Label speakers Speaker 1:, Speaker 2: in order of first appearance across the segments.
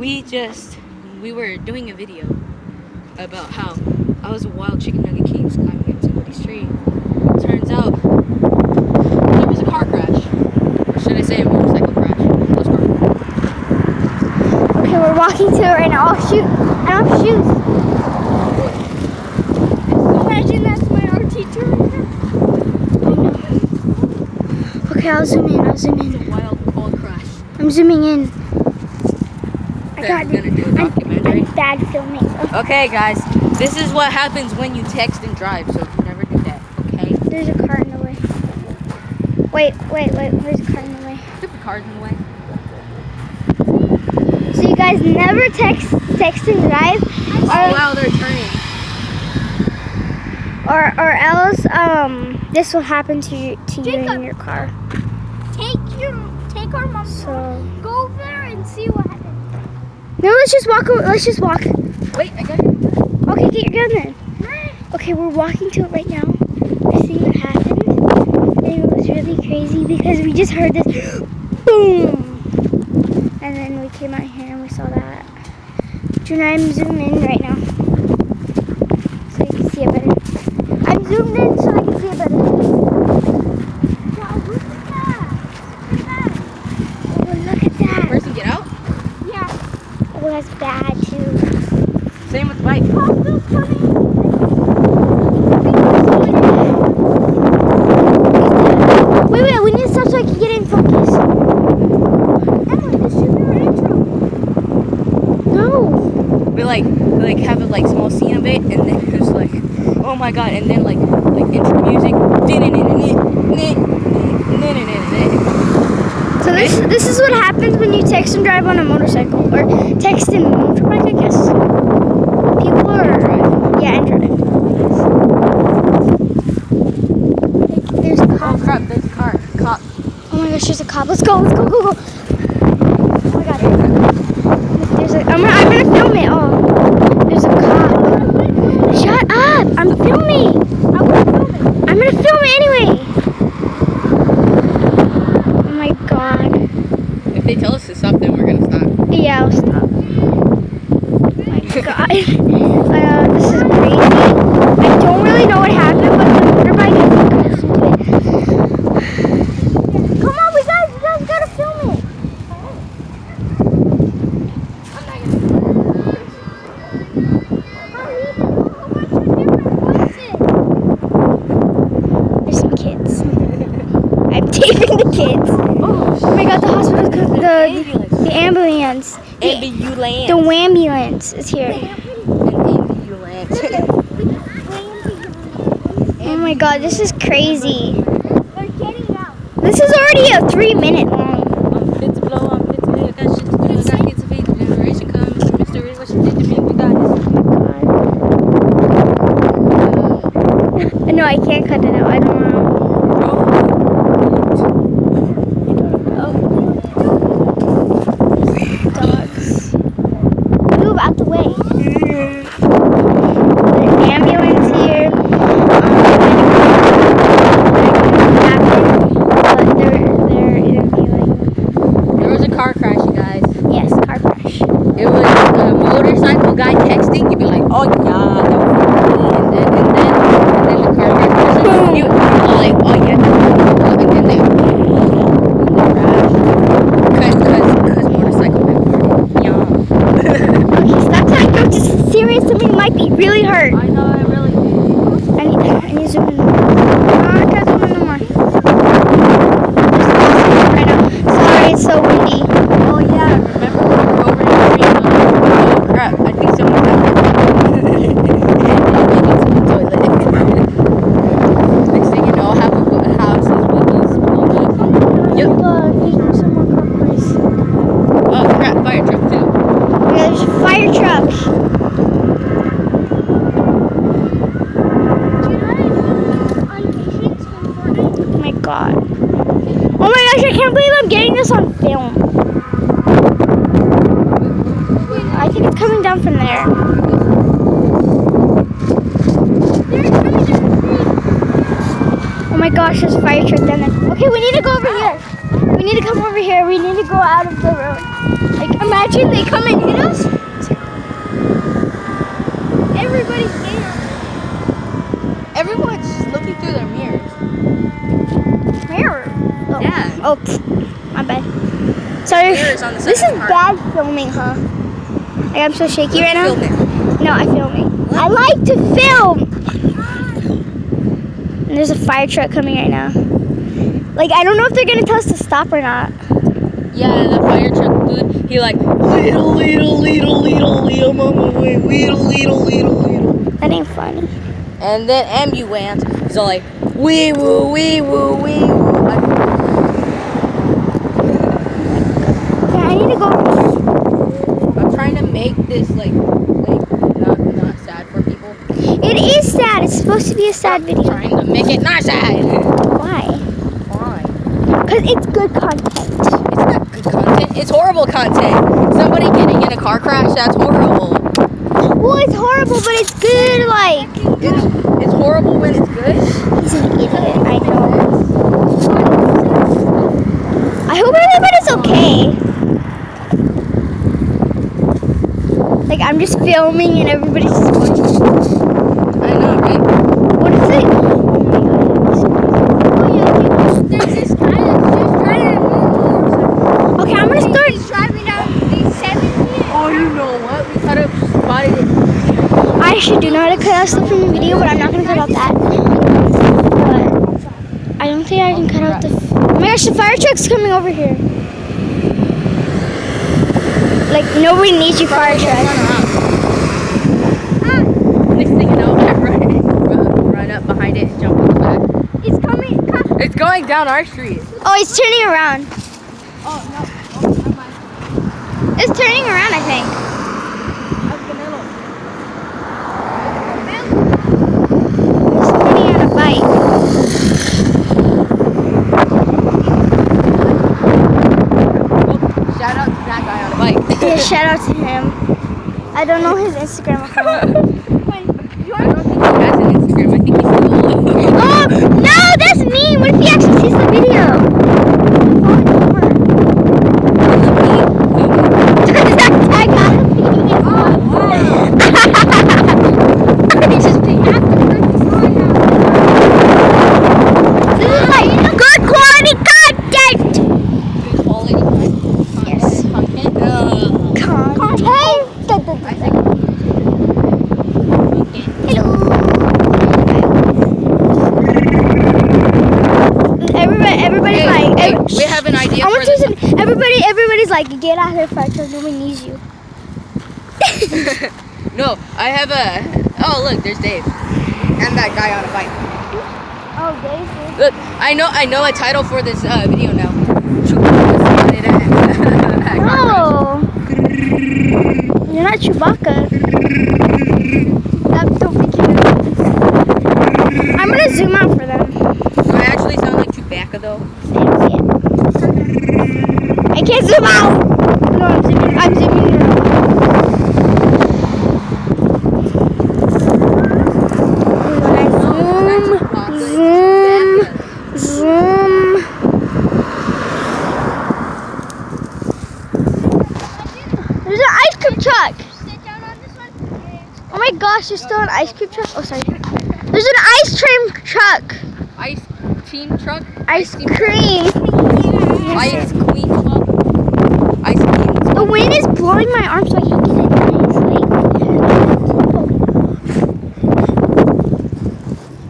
Speaker 1: we were doing a video about how I was a wild chicken nugget king climbing up somebody's tree. Turns out it was a car crash. Or should I say a motorcycle crash? Close car.
Speaker 2: Okay, we're walking to it right now. Oh shoot, I don't have shoes. Imagine that's my art teacher right there. I know. Okay, I'll zoom in,
Speaker 1: It's a wild cold crash.
Speaker 2: I'm zooming in.
Speaker 1: Okay, I'm gonna do a documentary.
Speaker 2: I'm bad filming.
Speaker 1: Okay guys, this is what happens when you text and drive, so never do that, okay?
Speaker 2: There's a car in the way. Wait, there's a car in the way.
Speaker 1: Stupid cars in the way.
Speaker 2: So you guys never text and drive?
Speaker 1: Oh wow, they're turning.
Speaker 2: Or else this will happen to you in your car.
Speaker 3: Take our mom.
Speaker 2: So
Speaker 3: Go over there and see what happens.
Speaker 2: no, let's just walk.
Speaker 1: Wait, I got it.
Speaker 2: Okay, get your gun then. Okay, we're walking to it right now. We're seeing what happened. And it was really crazy because we just heard this boom. And then we came out here and we saw that. Junior, I'm zoomed in right now. So you can see it better. I'm zoomed in so I can see it better.
Speaker 3: Wow, look at that.
Speaker 2: Oh, look at that.
Speaker 1: Person get out?
Speaker 3: Yeah.
Speaker 2: Oh, that's bad too.
Speaker 1: Same with bike.
Speaker 3: Hospital's coming.
Speaker 2: Wait, we need to stop so I can get in focus.
Speaker 3: Emily, this should be our intro.
Speaker 2: No.
Speaker 1: We like have a like small scene of it, and then it's like, oh my god, and then like intro music.
Speaker 2: So this is what happens when you text and drive on a motorcycle, or text and motorbike, I guess. People are and drive. There's a
Speaker 1: Oh
Speaker 2: cop.
Speaker 1: crap, there's a car. Cop.
Speaker 2: Oh my gosh, there's a cop. Let's go. Oh my god. I'm gonna film it. Oh, there's a cop. Shut up! I'm filming. I'm gonna film it anyway. Oh my god.
Speaker 1: If they tell us to stop, then we're gonna stop.
Speaker 2: Yeah, I'll stop. Oh my god. This is crazy. I don't really know what happened, but the motorbike is crashing into it. Come on, you guys gotta film it. There's some kids. I'm taping the kids. Oh my god, the hospital's coming. The ambulance.
Speaker 1: Ambulance.
Speaker 2: The ambulance is here.
Speaker 1: Ambulance.
Speaker 2: Oh my god, this is crazy.
Speaker 3: They're getting out.
Speaker 2: This is already a 3-minute long.
Speaker 1: I'm fit to blow, I'm fit to live, I got shit to do, I got kids to feed, the generation comes, Mr. Ray, what you did to me, we got this.
Speaker 2: No, I can't cut it out. I don't know. Dogs. Move out the way. The ambulance here. But they're interviewing.
Speaker 1: There was a car crash, you guys.
Speaker 2: Yes, car crash.
Speaker 1: It was a motorcycle guy texting, you'd be like, oh yeah, that was funny, and then the car crash person, you like, oh yeah, and then they crash. Cause motorcycle went yeah.
Speaker 2: Okay, stop talking. I'm just serious. Something might be really hurt.
Speaker 1: I know, I really did.
Speaker 2: I need to zoom in. I can't zoom in no more. Right now. Sorry, it's so windy.
Speaker 1: Oh yeah, remember we were over in the street. Oh crap, I think someone got hurt. Next thing you know, half of the house is blown up. Yep.
Speaker 2: There's some more cars.
Speaker 1: Oh crap, fire truck too.
Speaker 2: Yeah, there's a fire truck. Oh my god. Oh my gosh, I can't believe I'm getting this on film. I think it's coming down from there. Oh my gosh, there's a fire truck down there. Okay, we need to go over here. We need to come over here. We need to go out of the road. Like, imagine they come and hit us. Everybody's scared.
Speaker 1: Everyone's just looking through their mirrors.
Speaker 2: Mirror. Oh.
Speaker 1: Yeah.
Speaker 2: Oh, my bad. Sorry.
Speaker 1: Mirrors on the side
Speaker 2: This
Speaker 1: of
Speaker 2: is
Speaker 1: the car.
Speaker 2: bad filming, huh? Like, I'm so shaky right now.
Speaker 1: Film it.
Speaker 2: No, I'm filming. I like to film. And there's a fire truck coming right now. Like, I don't know if they're gonna tell us to stop or not.
Speaker 1: Yeah, the fire truck dude, he like, little, mama, little.
Speaker 2: That ain't funny.
Speaker 1: And then ambulance is all like, wee woo, wee woo, wee woo.
Speaker 2: Yeah, I need to go.
Speaker 1: I'm trying to make this like not sad for people.
Speaker 2: It is sad. It's supposed to be a sad
Speaker 1: I'm
Speaker 2: video.
Speaker 1: trying to make it not sad.
Speaker 2: Why?
Speaker 1: Why?
Speaker 2: Because it's good content.
Speaker 1: It's not good content. It's horrible content. Somebody getting in a car crash, that's horrible.
Speaker 2: Well, it's horrible, but it's good. Like,
Speaker 1: It's horrible when it's good.
Speaker 2: he's an idiot. I know. I hope everybody's okay. Like, I'm just filming and everybody's just watching.
Speaker 1: I know, right?
Speaker 2: What is it? Oh my god.
Speaker 3: There's this guy that's just driving a motorcycle.
Speaker 2: Okay, I'm gonna start.
Speaker 3: He's driving down the 70.
Speaker 1: Oh, you know what? We kind of spotted it.
Speaker 2: I actually do know how to cut out stuff from the video, but I'm not gonna cut out that. But I don't think I can cut out the. Oh my gosh, the fire truck's coming over here. Like, nobody needs you, fire truck.
Speaker 1: Next thing you know, I run up behind it and jump on the back.
Speaker 3: It's coming.
Speaker 1: It's going down our street.
Speaker 2: Oh, it's turning around.
Speaker 3: Oh, no. Oh, never mind.
Speaker 2: It's turning around, I think. There's somebody on a bike.
Speaker 1: Shout out to that guy on a bike.
Speaker 2: Yeah, shout out to him. I don't know his Instagram account.
Speaker 1: I don't think he has an Instagram. I think he's still
Speaker 2: Oh, no, that's me. What if he actually sees the video? Turns out I got a video.
Speaker 3: It's just being after
Speaker 2: This is like good quality content.
Speaker 1: good quality
Speaker 2: Yes.
Speaker 1: content.
Speaker 2: Content. Hello. Everybody's
Speaker 1: Hey,
Speaker 2: like,
Speaker 1: hey, we have an idea
Speaker 2: I
Speaker 1: for
Speaker 2: want to
Speaker 1: this.
Speaker 2: say everybody's like, get out of here, fire truck. Nobody needs you.
Speaker 1: No, I have a. Oh, look, there's Dave. And that guy on a bike.
Speaker 2: Oh, Dave.
Speaker 1: Look, I know a title for this video now.
Speaker 2: No. You're not Chewbacca. Don't be cute. I'm gonna zoom out for them.
Speaker 1: I actually sound like Chewbacca though.
Speaker 2: They don't see it. I can't zoom out. No, I'm zooming in. Zoom. There's an ice cream truck.
Speaker 3: Sit down on this one.
Speaker 2: Oh my gosh, there's still an ice cream truck. Oh, sorry. There's an ice cream truck.
Speaker 1: Ice team truck.
Speaker 2: Ice
Speaker 1: cream.
Speaker 2: cream.
Speaker 1: Ice queen club. Ice queen.
Speaker 2: The wind is blowing my arm so I can't get it nice.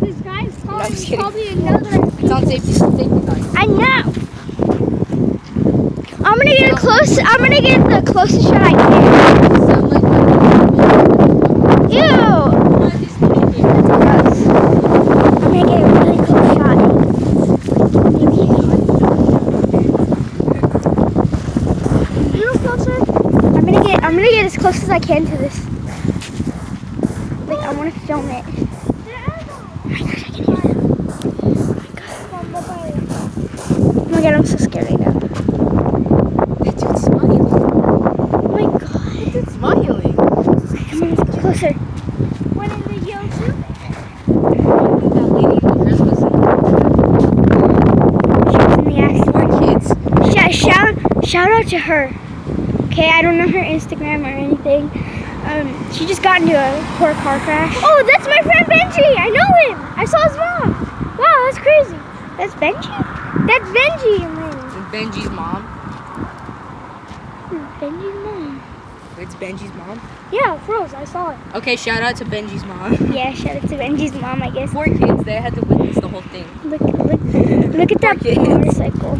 Speaker 3: This guy's
Speaker 1: I'm just kidding.
Speaker 3: probably another.
Speaker 1: It's on safety sign.
Speaker 2: I know. I'm gonna get the closest shot I can.
Speaker 1: Sound like
Speaker 2: Ew. That's gross. I'm gonna get a really close shot. A little closer. I'm gonna get as close as I can to this. Like, I want to film it. Oh my god, I'm so scared right now.
Speaker 1: That dude's smiling.
Speaker 2: Oh my god.
Speaker 1: It's smiling.
Speaker 2: I'm gonna get closer.
Speaker 3: What in the yellow too?
Speaker 1: That lady in the dress was
Speaker 2: She was in the accident.
Speaker 1: poor kids.
Speaker 2: shout out to her. Okay, I don't know her Instagram or anything. She just got into a poor car crash. Oh, that's my friend Benji. I know him. I saw his mom. Wow, that's crazy. That's Benji? That's Benji.
Speaker 1: Benji's mom.
Speaker 2: Benji's mom.
Speaker 1: It's Benji's mom.
Speaker 2: Yeah, froze. I saw it.
Speaker 1: Okay, shout out to Benji's mom.
Speaker 2: Yeah, shout out to Benji's mom, I guess.
Speaker 1: Poor kids, they had to witness the whole thing.
Speaker 2: Look at that
Speaker 1: Poor kids.
Speaker 2: motorcycle.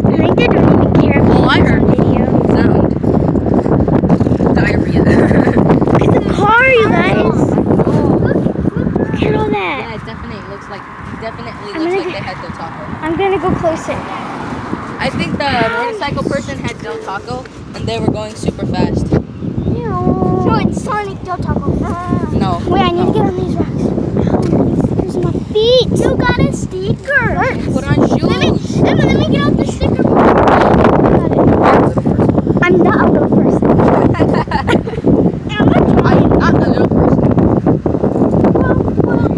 Speaker 2: I think they don't even care about
Speaker 1: Oh, I heard
Speaker 2: the video.
Speaker 1: sound. Diarrhea.
Speaker 2: Look at the car, you guys. Look at all that.
Speaker 1: Yeah, it definitely looks like they had Del Taco.
Speaker 2: I'm gonna go closer.
Speaker 1: I think the motorcycle person had Del Taco and they were going super fast.
Speaker 2: No, it's Sonic Del Taco.
Speaker 1: No.
Speaker 2: Wait, I need to get on these rocks. There's my feet. You got a sticker.
Speaker 1: Put on shoes.
Speaker 2: Emma, let me get out the sticker. I'm not a little person.
Speaker 1: I'm not a little person.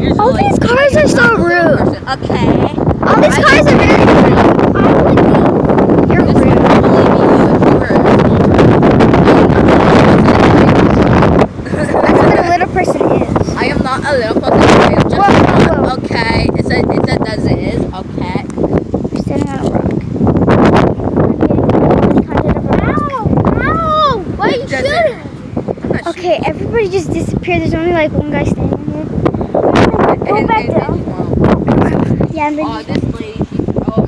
Speaker 1: You're
Speaker 2: All
Speaker 1: like-
Speaker 2: these cars are so
Speaker 1: I'm not a little
Speaker 2: rude.
Speaker 1: person. Okay.
Speaker 2: All these cars are very rude. You're
Speaker 1: Just
Speaker 2: rude. That's what a little person is.
Speaker 1: I am not a little person. I am just
Speaker 2: Whoa, whoa, whoa.
Speaker 1: okay. It says as it is. Okay.
Speaker 2: You're standing on a rock. Ow! Why are you
Speaker 1: Does it-
Speaker 2: shooting?
Speaker 1: I'm not
Speaker 2: Okay, everybody just disappeared. There's only like one guy standing here. Go
Speaker 1: And-
Speaker 2: back
Speaker 1: and-
Speaker 2: down. Yeah, and then
Speaker 1: Oh, this lady. Oh,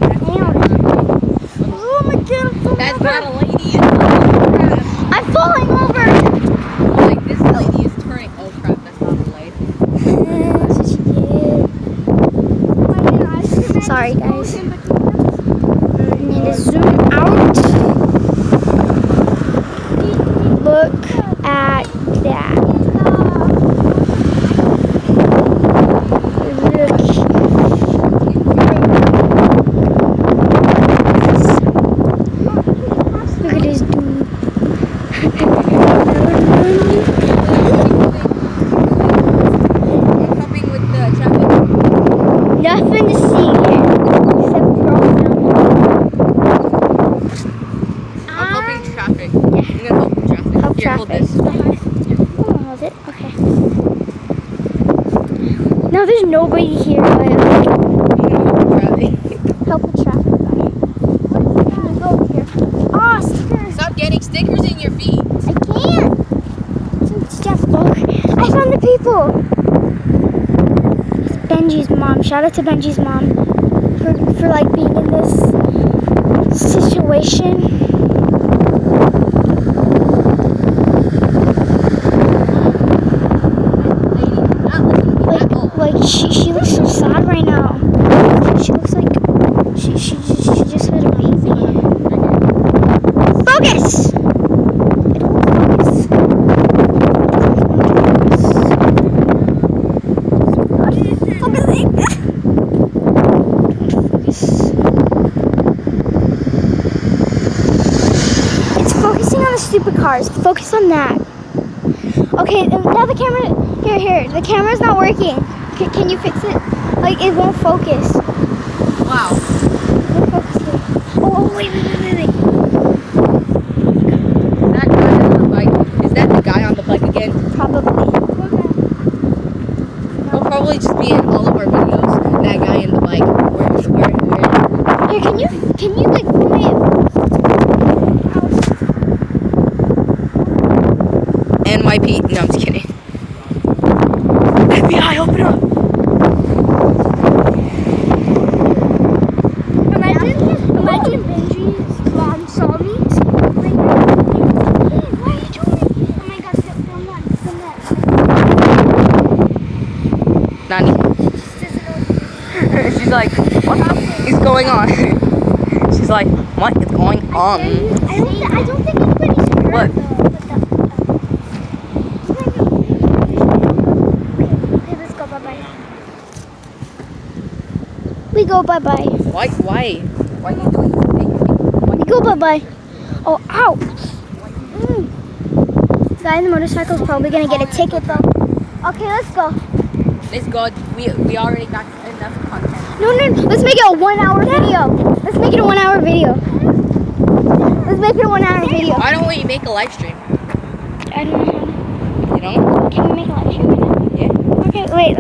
Speaker 2: oh my god,
Speaker 1: that's not a lady.
Speaker 2: I'm falling over.
Speaker 1: Like this lady is turning. Oh crap, that's not a lady.
Speaker 2: That's what she did. Sorry, guys. I need to zoom out. Look at that. Look at this dude.
Speaker 1: I'm helping with the traffic.
Speaker 2: Nothing to see here except girls down
Speaker 1: I'm helping traffic. I'm gonna help traffic.
Speaker 2: Help
Speaker 1: Here, hold
Speaker 2: traffic.
Speaker 1: this.
Speaker 2: Oh, hold it. Okay. No, there's nobody here. But
Speaker 1: I'm gonna help traffic.
Speaker 2: help with traffic. I'm gonna go over here. Oh, stickers.
Speaker 1: Stop getting stickers in your feet.
Speaker 2: I can't. It's just I found the people. It's Benji's mom. Shout out to Benji's mom for like being in this situation. Like she looks so sad right now. She looks like she just had a baby. Focus! It won't focus. Focusing. It's focusing on the stupid cars. Focus on that. Okay, now the camera. Here. The camera's not working. Can you fix it? Like it won't focus.
Speaker 1: Wow.
Speaker 2: It won't focus here. Oh wait.
Speaker 1: That guy on the bike. Is that the guy on the bike again?
Speaker 2: Probably.
Speaker 1: He'll probably just be in all of our videos. That guy in the bike. Where?
Speaker 2: Here, can you like film it?
Speaker 1: NYP. No, I'm just kidding. FBI, open up.
Speaker 2: Imagine Benji's mom saw me. Why are you doing? Oh my god, film that.
Speaker 1: Nani. She's like, what is going on? She's like, what is going on?
Speaker 2: I don't think anybody's hurt.
Speaker 1: What?
Speaker 2: Okay, let's go. Bye-bye. We go bye-bye.
Speaker 1: Why are you doing this?
Speaker 2: We go bye-bye. Oh, ow. The guy in the motorcycle is probably going to get a ticket, though. Okay, let's go.
Speaker 1: Let's go. We already got enough content.
Speaker 2: No, let's make it a 1 hour video. Let's make it a 1 hour video. Let's make it a 1 hour video.
Speaker 1: Why don't we make a live stream?
Speaker 2: I don't know.
Speaker 1: You know?
Speaker 2: Can we make a live stream right now?
Speaker 1: Yeah.
Speaker 2: Okay, wait.